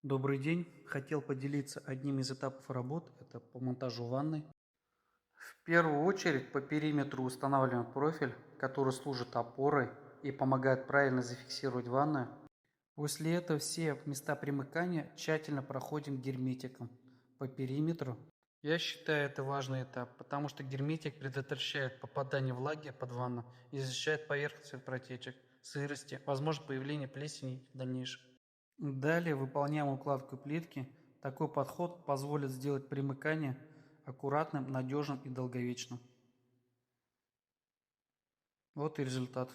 Добрый день. Хотел поделиться одним из этапов работ, это по монтажу ванны. В первую очередь по периметру устанавливаем профиль, который служит опорой и помогает правильно зафиксировать ванную. После этого все места примыкания тщательно проходим герметиком по периметру. Я считаю это важный этап, потому что герметик предотвращает попадание влаги под ванну и защищает поверхность от протечек, сырости, возможно появление плесени в дальнейшем. Далее выполняем укладку плитки. Такой подход позволит сделать примыкание аккуратным, надежным и долговечным. Вот и результат.